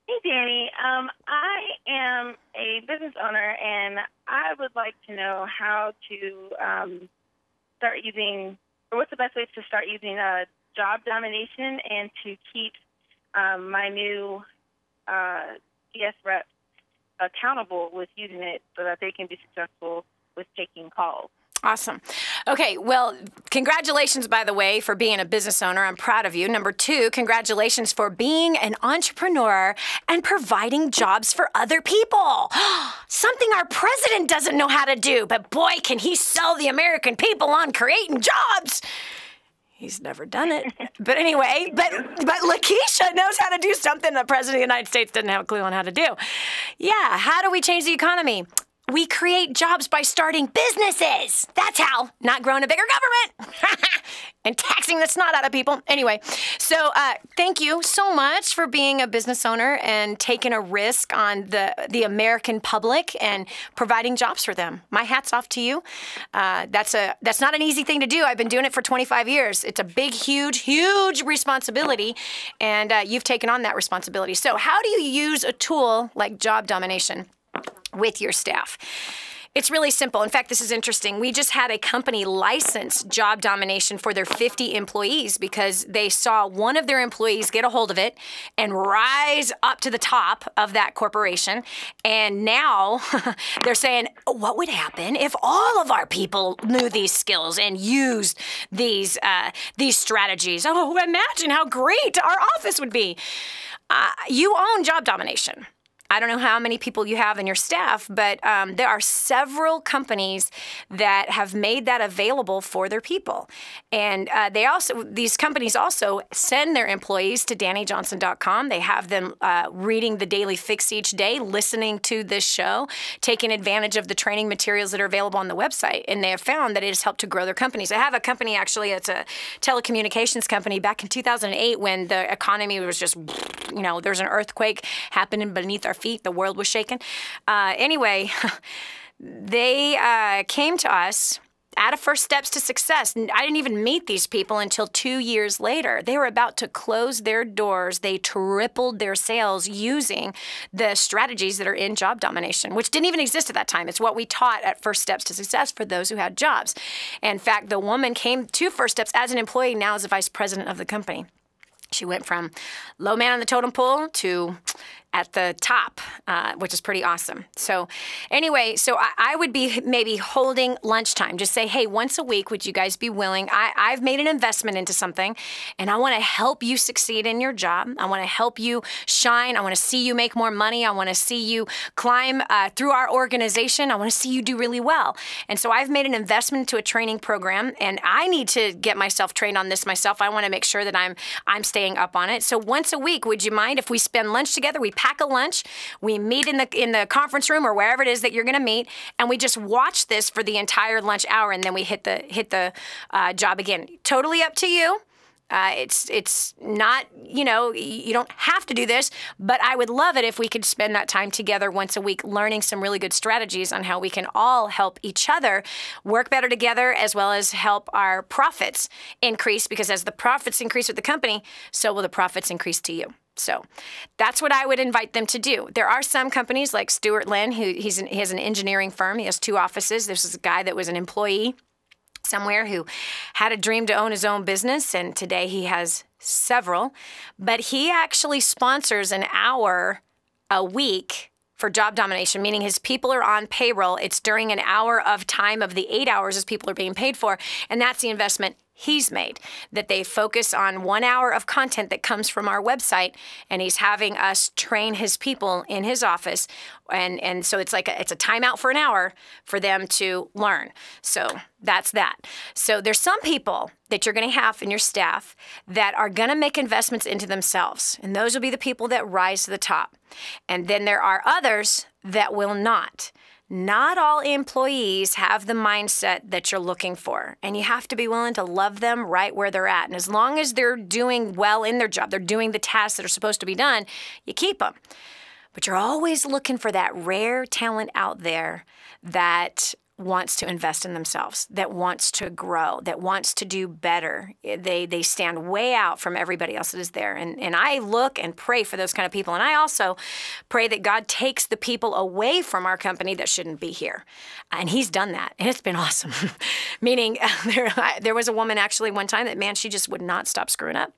Hey, Dani. I am a business owner, and I would like to know how to start using, or what's the best way to start using job domination and to keep my new CS reps accountable with using it so that they can be successful with taking calls. Awesome. Okay, well, congratulations, by the way, for being a business owner. I'm proud of you. Number 2, congratulations for being an entrepreneur and providing jobs for other people. Something our president doesn't know how to do, but boy, can he sell the American people on creating jobs. He's never done it. But anyway, but Lakesha knows how to do something the president of the United States doesn't have a clue on how to do. Yeah, how do we change the economy? We create jobs by starting businesses. That's how, not growing a bigger government and taxing the snot out of people. Anyway, so thank you so much for being a business owner and taking a risk on the American public and providing jobs for them. My hat's off to you. That's not an easy thing to do. I've been doing it for 25 years. It's a big, huge responsibility, and you've taken on that responsibility. So how do you use a tool like job domination with your staff? It's really simple. In fact, this is interesting. We just had a company license job domination for their 50 employees because they saw one of their employees get a hold of it and rise up to the top of that corporation. And now they're saying, what would happen if all of our people knew these skills and used these strategies? Oh, imagine how great our office would be. You own job domination. I don't know how many people you have in your staff, but there are several companies that have made that available for their people. And these companies also send their employees to DaniJohnson.com. They have them reading the Daily Fix each day, listening to this show, taking advantage of the training materials that are available on the website. And they have found that it has helped to grow their companies. I have a company, actually, it's a telecommunications company back in 2008 when the economy was just, there's an earthquake happening beneath our feet. The world was shaken. Anyway, they came to us at a First Steps to Success. I didn't even meet these people until 2 years later. They were about to close their doors. They tripled their sales using the strategies that are in job domination, which didn't even exist at that time. It's what we taught at First Steps to Success for those who had jobs. In fact, the woman came to First Steps as an employee, now as a vice president of the company. She went from low man on the totem pole to at the top, which is pretty awesome. So anyway, I would be maybe holding lunchtime. Just say, hey, once a week, would you guys be willing? I've made an investment into something, and I want to help you succeed in your job. I want to help you shine. I want to see you make more money. I want to see you climb through our organization. I want to see you do really well. And so I've made an investment into a training program, and I need to get myself trained on this myself. I want to make sure that I'm staying up on it. So once a week, would you mind if we spend lunch together? We pack a lunch, we meet in the conference room or wherever it is that you're going to meet, and we just watch this for the entire lunch hour, and then we hit the job again. Totally up to you. It's not, you don't have to do this, but I would love it if we could spend that time together once a week learning some really good strategies on how we can all help each other work better together, as well as help our profits increase, because as the profits increase with the company, so will the profits increase to you. So that's what I would invite them to do. There are some companies like Stuart Lynn, he has an engineering firm. He has 2 offices. This is a guy that was an employee somewhere who had a dream to own his own business, and today he has several. But he actually sponsors an hour a week for job domination, meaning his people are on payroll. It's during an hour of time of the 8 hours his people are being paid for, and that's the investment he's made, that they focus on 1 hour of content that comes from our website, and he's having us train his people in his office. And so it's a timeout for an hour for them to learn. So that's that. So there's some people that you're going to have in your staff that are going to make investments into themselves, and those will be the people that rise to the top. And then there are others that will not. Not all employees have the mindset that you're looking for, and you have to be willing to love them right where they're at. And as long as they're doing well in their job, they're doing the tasks that are supposed to be done, you keep them. But you're always looking for that rare talent out there that wants to invest in themselves, that wants to grow, that wants to do better. They stand way out from everybody else that is there. And I look and pray for those kind of people. And I also pray that God takes the people away from our company that shouldn't be here. And he's done that. And it's been awesome. Meaning there was a woman actually one time that, man, she just would not stop screwing up.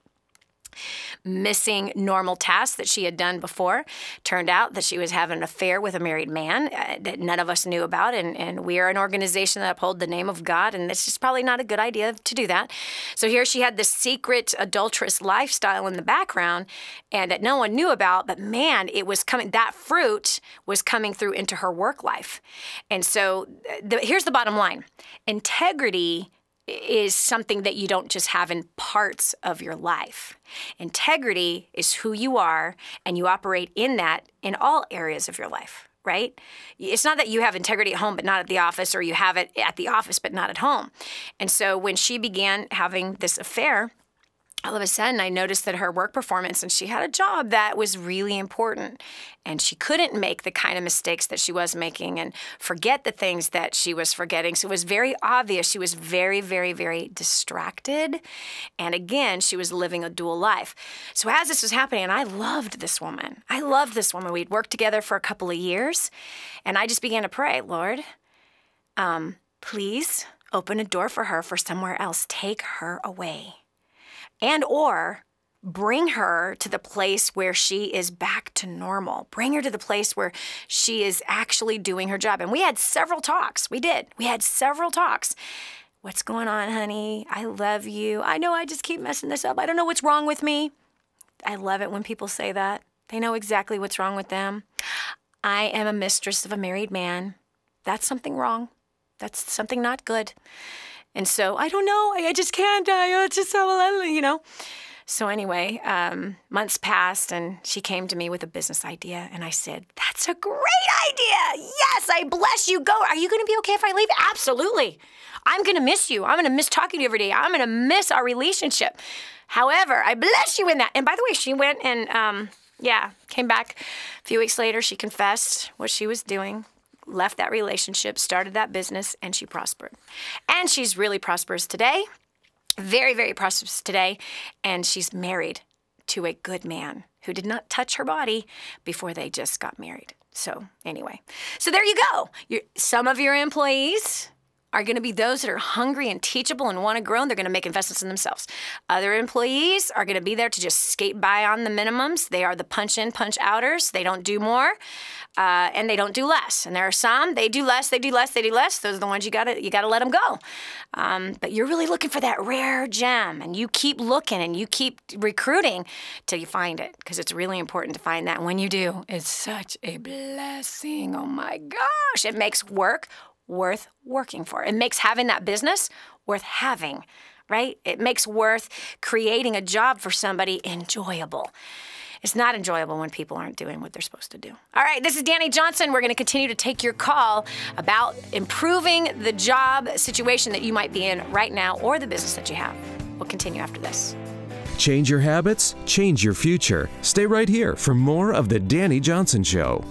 Missing normal tasks that she had done before. Turned out that she was having an affair with a married man that none of us knew about. And we are an organization that uphold the name of God, and this is probably not a good idea to do that. So here she had this secret adulterous lifestyle in the background and that no one knew about, but man, it was coming, that fruit was coming through into her work life. And so here's the bottom line. Integrity is something that you don't just have in parts of your life. Integrity is who you are, and you operate in that in all areas of your life, right? It's not that you have integrity at home but not at the office, or you have it at the office but not at home. And so when she began having this affair, all of a sudden I noticed that her work performance, and she had a job that was really important, and she couldn't make the kind of mistakes that she was making and forget the things that she was forgetting. So it was very obvious she was very, very, very distracted. And again, she was living a dual life. So as this was happening, and I loved this woman. We'd worked together for a couple of years, and I just began to pray, Lord, please open a door for her for somewhere else. Take her away. And or bring her to the place where she is back to normal. Bring her to the place where she is actually doing her job. And we had several talks. We had several talks. What's going on, honey? I love you. I know I just keep messing this up. I don't know what's wrong with me. I love it when people say that. They know exactly what's wrong with them. I am a mistress of a married man. That's something wrong. That's something not good. And so, I don't know, I just can't, it's just so, you know. So anyway, months passed, and she came to me with a business idea, and I said, that's a great idea. Yes, I bless you. Go. Are you going to be okay if I leave? Absolutely. I'm going to miss you. I'm going to miss talking to you every day. I'm going to miss our relationship. However, I bless you in that. And by the way, she went and, came back a few weeks later. She confessed what she was doing. Left that relationship, started that business, and she prospered. And she's really prosperous today, very, very prosperous today, and she's married to a good man who did not touch her body before they just got married. So anyway, so there you go. Some of your employees are going to be those that are hungry and teachable and want to grow, and they're going to make investments in themselves. Other employees are going to be there to just skate by on the minimums. They are the punch-in, punch-outers. They don't do more, and they don't do less. And there are some, they do less, they do less, they do less. Those are the ones you gotta let them go. But you're really looking for that rare gem, and you keep looking and you keep recruiting till you find it, because it's really important to find that. And when you do, it's such a blessing. Oh my gosh, it makes work worth working for. It makes having that business worth having, right? It makes worth creating a job for somebody enjoyable. It's not enjoyable when people aren't doing what they're supposed to do. All right, this is Dani Johnson. We're going to continue to take your call about improving the job situation that you might be in right now, or the business that you have. We'll continue after this. Change your habits, change your future. Stay right here for more of The Dani Johnson Show.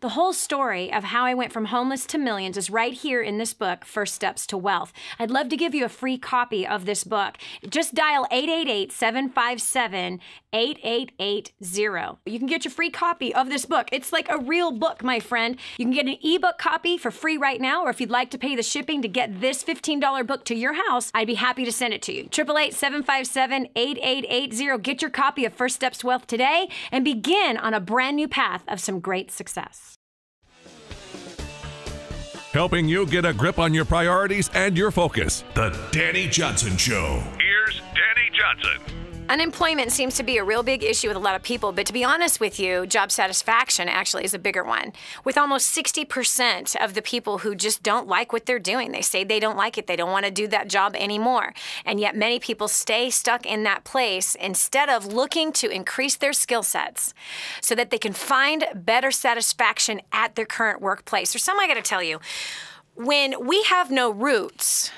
The whole story of how I went from homeless to millions is right here in this book, First Steps to Wealth. I'd love to give you a free copy of this book. Just dial 888-757-8880. You can get your free copy of this book. It's like a real book, my friend. You can get an ebook copy for free right now, or if you'd like to pay the shipping to get this $15 book to your house, I'd be happy to send it to you. 888-757-8880. Get your copy of First Steps to Wealth today and begin on a brand new path of some great success. Helping you get a grip on your priorities and your focus. The Dani Johnson Show. Here's Dani Johnson. Unemployment seems to be a real big issue with a lot of people, but to be honest with you, job satisfaction actually is a bigger one. With almost 60% of the people who just don't like what they're doing. They say they don't like it. They don't want to do that job anymore. And yet many people stay stuck in that place instead of looking to increase their skill sets so that they can find better satisfaction at their current workplace. There's something I got to tell you. When we have no roots,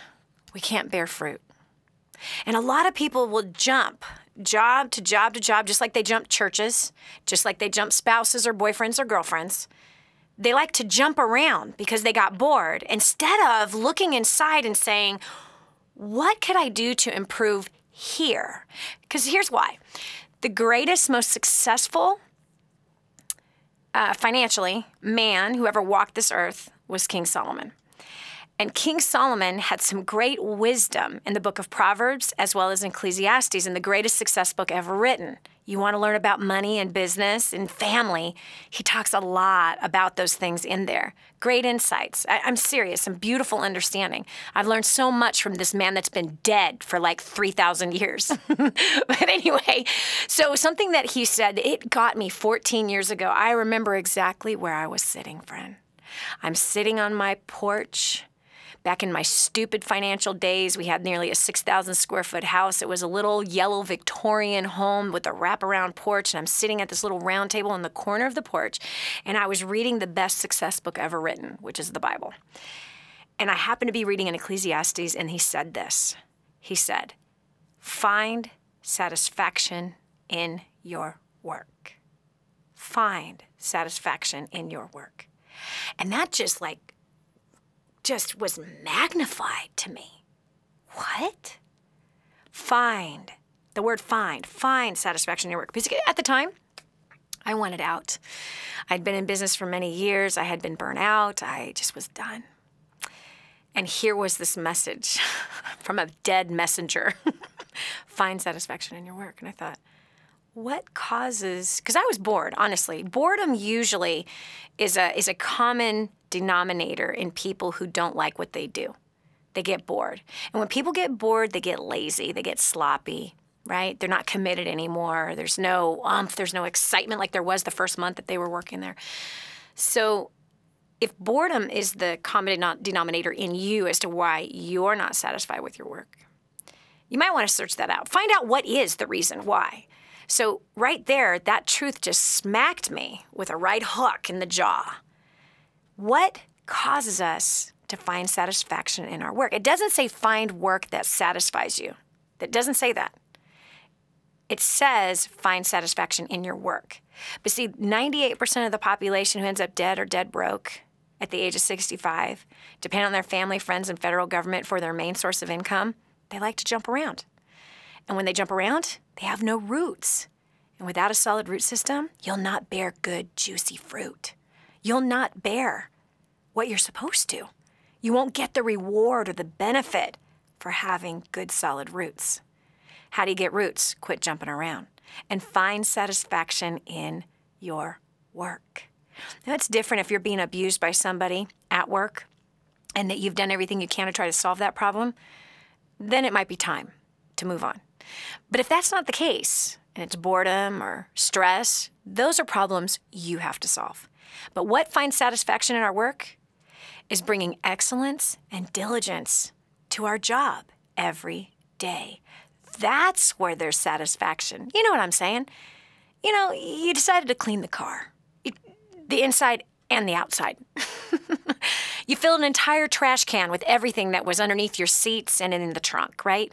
we can't bear fruit. And a lot of people will jump job to job to job, just like they jump churches, just like they jump spouses or boyfriends or girlfriends. They like to jump around because they got bored instead of looking inside and saying, what could I do to improve here? Because here's why. The greatest, most successful financially man who ever walked this earth was King Solomon. And King Solomon had some great wisdom in the book of Proverbs as well as in Ecclesiastes, in the greatest success book ever written. You want to learn about money and business and family, he talks a lot about those things in there. Great insights. I'm serious, some beautiful understanding. I've learned so much from this man that's been dead for like 3,000 years. But anyway, so something that he said, it got me 14 years ago. I remember exactly where I was sitting, friend. I'm sitting on my porch. Back in my stupid financial days, we had nearly a 6,000 square foot house. It was a little yellow Victorian home with a wraparound porch, and I'm sitting at this little round table in the corner of the porch, and I was reading the best success book ever written, which is the Bible. And I happened to be reading in Ecclesiastes, and he said this. He said, find satisfaction in your work. Find satisfaction in your work. And that just was magnified to me. What? Find. The word find satisfaction in your work. Because at the time, I wanted out. I'd been in business for many years. I had been burnt out. I just was done. And here was this message from a dead messenger. Find satisfaction in your work. And I thought, what causes, because I was bored, honestly. Boredom usually is a common denominator in people who don't like what they do. They get bored. And when people get bored, they get lazy, they get sloppy, right? They're not committed anymore. There's no oomph, there's no excitement like there was the first month that they were working there. So if boredom is the common denominator in you as to why you're not satisfied with your work, you might want to search that out. Find out what is the reason why. So right there, that truth just smacked me with a right hook in the jaw. What causes us to find satisfaction in our work? It doesn't say find work that satisfies you. That doesn't say that. It says find satisfaction in your work. But see, 98% of the population who ends up dead or dead broke at the age of 65 depend on their family, friends, and federal government for their main source of income. They like to jump around. And when they jump around, they have no roots. And without a solid root system, you'll not bear good, juicy fruit. You'll not bear what you're supposed to. You won't get the reward or the benefit for having good, solid roots. How do you get roots? Quit jumping around and find satisfaction in your work. Now, it's different if you're being abused by somebody at work and that you've done everything you can to try to solve that problem, then it might be time to move on. But if that's not the case, and it's boredom or stress, those are problems you have to solve. But what finds satisfaction in our work is bringing excellence and diligence to our job every day. That's where there's satisfaction. You know what I'm saying? You know, you decided to clean the car, the inside and the outside. You filled an entire trash can with everything that was underneath your seats and in the trunk, right?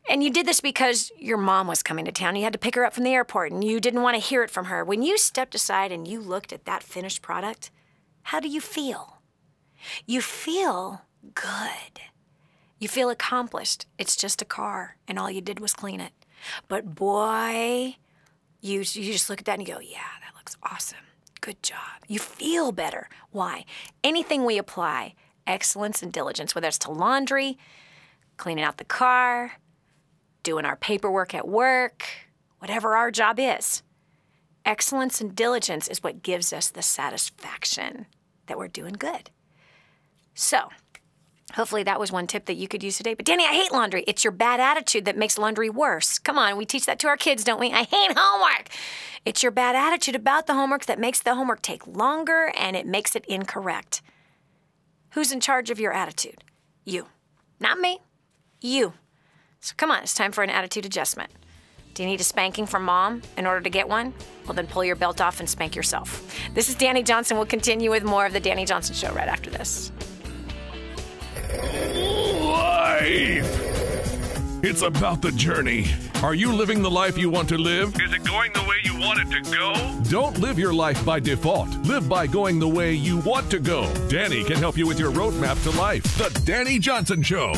And you did this because your mom was coming to town. You had to pick her up from the airport, and you didn't want to hear it from her. When you stepped aside and you looked at that finished product, how do you feel? You feel good. You feel accomplished. It's just a car, and all you did was clean it. But boy, you just look at that and you go, yeah, that looks awesome. Good job. You feel better. Why? Anything we apply, excellence and diligence, whether it's to laundry, cleaning out the car, doing our paperwork at work, whatever our job is. Excellence and diligence is what gives us the satisfaction that we're doing good. So, Hopefully that was one tip that you could use today. But Dani, I hate laundry. It's your bad attitude that makes laundry worse. Come on, we teach that to our kids, don't we? I hate homework. It's your bad attitude about the homework that makes the homework take longer and it makes it incorrect. Who's in charge of your attitude? You. Not me. You. So come on, it's time for an attitude adjustment. Do you need a spanking from mom in order to get one? Well, then pull your belt off and spank yourself. This is Dani Johnson. We'll continue with more of the Dani Johnson Show right after this. Life. It's about the journey. Are you living the life you want to live? Is it going the way you want it to go? Don't live your life by default. Live by going the way you want to go. Dani can help you with your roadmap to life. The Dani Johnson Show.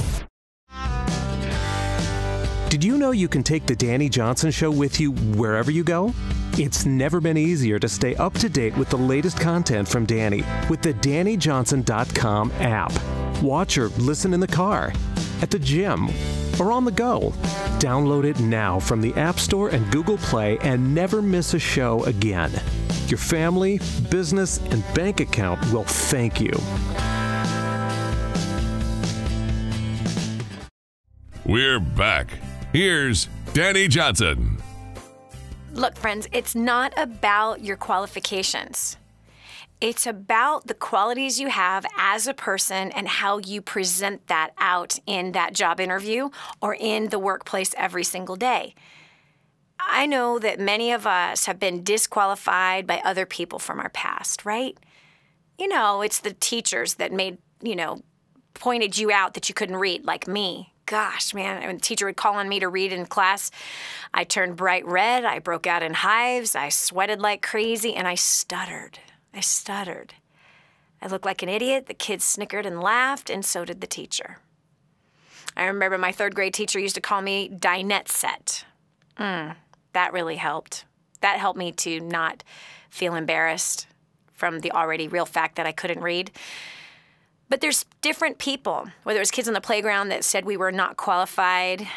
Did you know you can take the Dani Johnson Show with you wherever you go? It's never been easier to stay up to date with the latest content from Dani with the DaniJohnson.com app. Watch or listen in the car, at the gym, or on the go. Download it now from the App Store and Google Play and never miss a show again. Your family, business, and bank account will thank you. We're back. Here's Dani Johnson. Look, friends, it's not about your qualifications. It's about the qualities you have as a person and how you present that out in that job interview or in the workplace every single day. I know that many of us have been disqualified by other people from our past, right? You know, it's the teachers that pointed you out that you couldn't read, like me. Gosh, man, when the teacher would call on me to read in class, I turned bright red, I broke out in hives, I sweated like crazy, and I stuttered. I looked like an idiot, the kids snickered and laughed, and so did the teacher. I remember my third grade teacher used to call me Dinette Set. That really helped. That helped me to not feel embarrassed from the already real fact that I couldn't read. But there's different people, whether it was kids on the playground that said we were not qualified,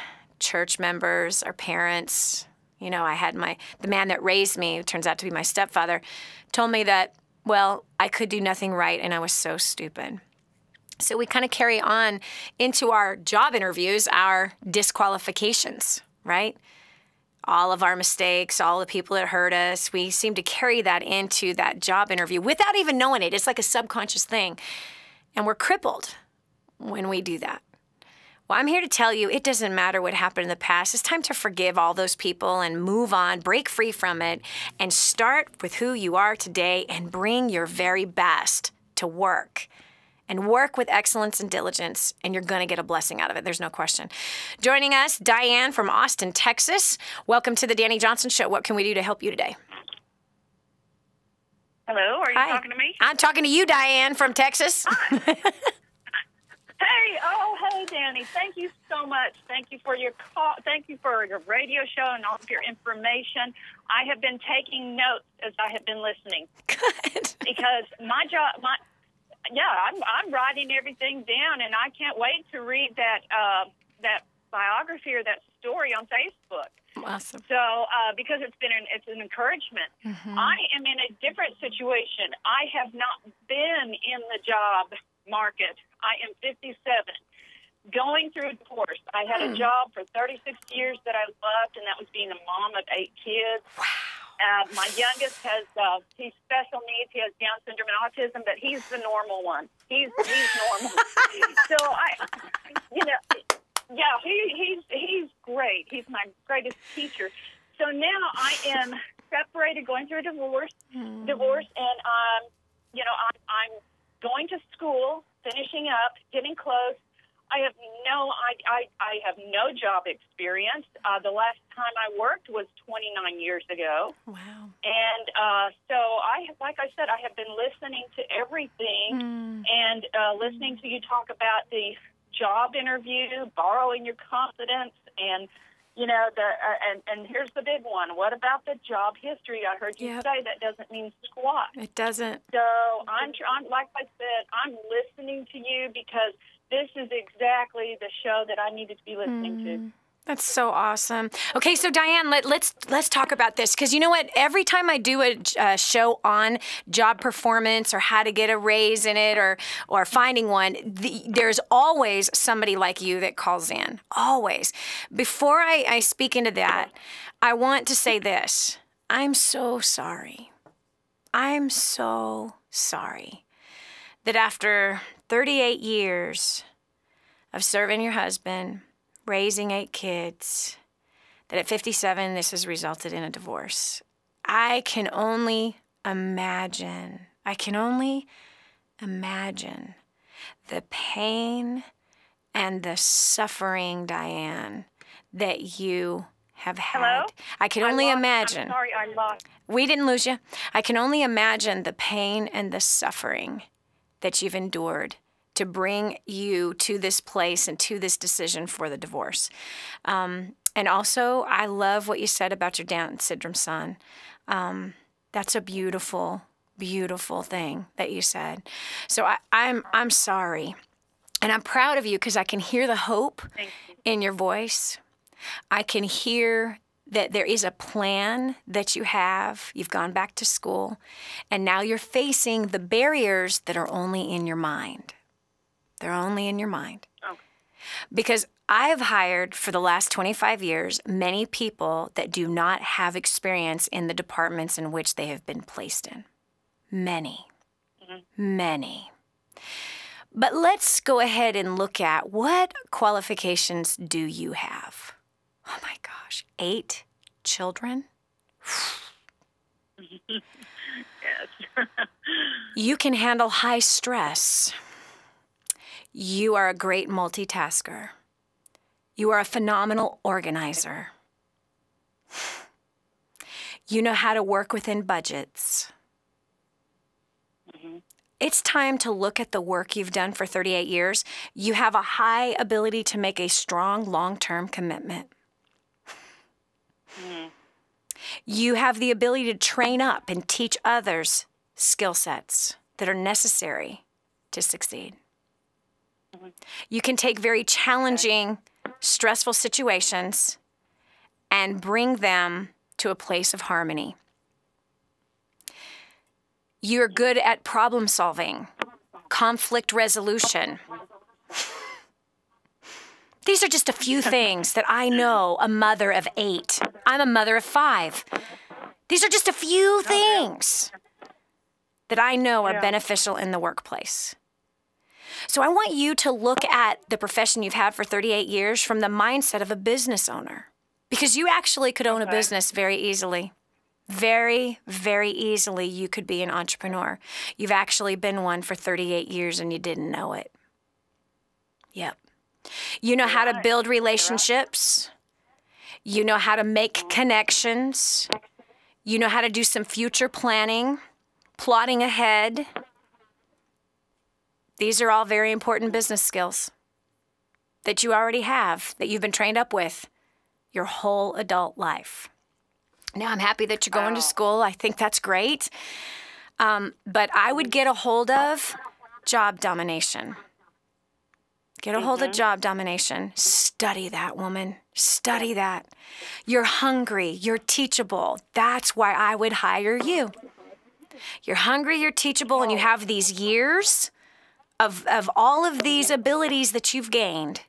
church members, our parents. You know, I had the man that raised me, who turns out to be my stepfather, told me that, well, I could do nothing right and I was so stupid. So we kind of carry on into our job interviews, our disqualifications, right? All of our mistakes, all the people that hurt us, we seem to carry that into that job interview without even knowing it. It's like a subconscious thing. And we're crippled when we do that. Well, I'm here to tell you it doesn't matter what happened in the past. It's time to forgive all those people and move on, break free from it, and start with who you are today and bring your very best to work. And work with excellence and diligence, and you're going to get a blessing out of it. There's no question. Joining us, Diane from Austin, Texas. Welcome to the Dani Johnson Show. What can we do to help you today? Hello, are you Hi. talking to me? I'm talking to you, Diane, from Texas. Hey, Dani. Thank you so much. Thank you for your call. Thank you for your radio show and all of your information. I have been taking notes as I have been listening. Good. Because I'm writing everything down, and I can't wait to read that biography or that story on Facebook. Awesome. So, because it's an encouragement. Mm-hmm. I am in a different situation. I have not been in the job market. I am 57, going through a divorce. I had a job for 36 years that I loved, and that was being a mom of 8 kids. Wow. My youngest he's special needs. He has Down syndrome and autism, but he's the normal one. He's normal. So he's great. He's my greatest teacher. So now I am separated, going through a divorce, and I'm going to school, finishing up, getting close. I have no job experience. The last time I worked was 29 years ago. Wow. And so like I said, I have been listening to everything and listening to you talk about the job interview, borrowing your confidence, and and here's the big one. What about the job history? I heard you say that doesn't mean squat. It doesn't. So I'm like I said, I'm listening to you because this is exactly the show that I needed to be listening to. That's so awesome. Okay, so Diane, let's talk about this, because you know what? Every time I do a show on job performance or how to get a raise in it or finding one, there's always somebody like you that calls in. Always. Before I speak into that, I want to say this. I'm so sorry. I'm so sorry that after 38 years of serving your husband, raising 8 kids, that at 57, this has resulted in a divorce. I can only imagine the pain and the suffering, Diane, that you have had. Hello? I can only imagine. I'm sorry, I lost. We didn't lose you. I can only imagine the pain and the suffering that you've endured to bring you to this place and to this decision for the divorce. And also, I love what you said about your Down syndrome son. That's a beautiful, beautiful thing that you said. So I'm sorry. And I'm proud of you because I can hear the hope in your voice. I can hear that there is a plan that you have. You've gone back to school, and now you're facing the barriers that are only in your mind. They're only in your mind. Okay. Because I've hired for the last 25 years many people that do not have experience in the departments in which they have been placed in. Many. Many. But let's go ahead and look at what qualifications do you have? Oh my gosh, 8 children? Yes. You can handle high stress. You are a great multitasker. You are a phenomenal organizer. You know how to work within budgets. It's time to look at the work you've done for 38 years. You have a high ability to make a strong long-term commitment. You have the ability to train up and teach others skill sets that are necessary to succeed. You can take very challenging, stressful situations and bring them to a place of harmony. You're good at problem solving, conflict resolution. These are just a few things that I know a mother of 8. I'm a mother of 5. These are just a few things that I know are beneficial in the workplace. So I want you to look at the profession you've had for 38 years from the mindset of a business owner, because you actually could own a business very easily. Very, very easily you could be an entrepreneur. You've actually been one for 38 years and you didn't know it. Yep. You know how to build relationships. You know how to make connections. You know how to do some future planning, plotting ahead. These are all very important business skills that you already have, that you've been trained up with your whole adult life. Now, I'm happy that you're going to school. I think that's great. But I would get a hold of job domination. Get a hold of job domination. Study that, woman. Study that. You're hungry. You're teachable. That's why I would hire you. You're hungry, you're teachable, and you have these years of all of these abilities that you've gained.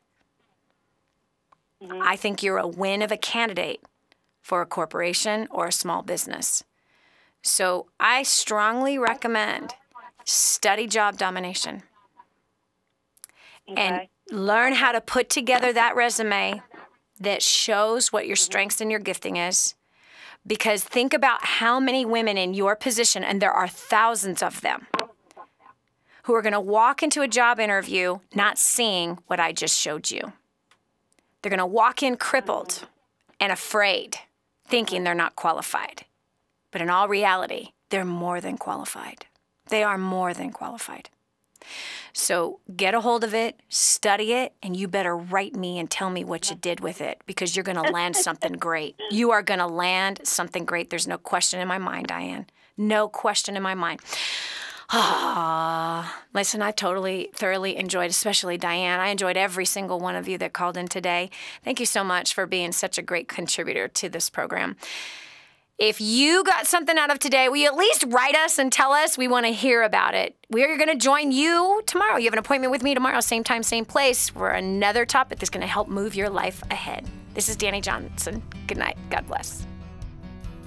I think you're a win of a candidate for a corporation or a small business. So I strongly recommend study job domination. And learn how to put together that resume that shows what your strengths and your gifting is. Because think about how many women in your position, and there are thousands of them, who are going to walk into a job interview not seeing what I just showed you. They're going to walk in crippled and afraid, thinking they're not qualified. But in all reality, they're more than qualified. They are more than qualified. So get a hold of it, study it, and you better write me and tell me what you did with it, because you're going to land something great. You are going to land something great. There's no question in my mind, Diane. No question in my mind. Listen, I've thoroughly enjoyed, especially Diane. I enjoyed every single one of you that called in today. Thank you so much for being such a great contributor to this program. If you got something out of today, will you at least write us and tell us? We want to hear about it. We are going to join you tomorrow. You have an appointment with me tomorrow, same time, same place, for another topic that's going to help move your life ahead. This is Dani Johnson. Good night. God bless.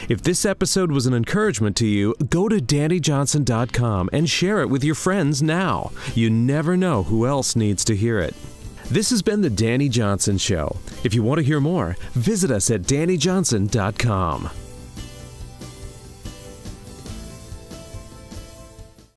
If this episode was an encouragement to you, go to DaniJohnson.com and share it with your friends now. You never know who else needs to hear it. This has been The Dani Johnson Show. If you want to hear more, visit us at DaniJohnson.com.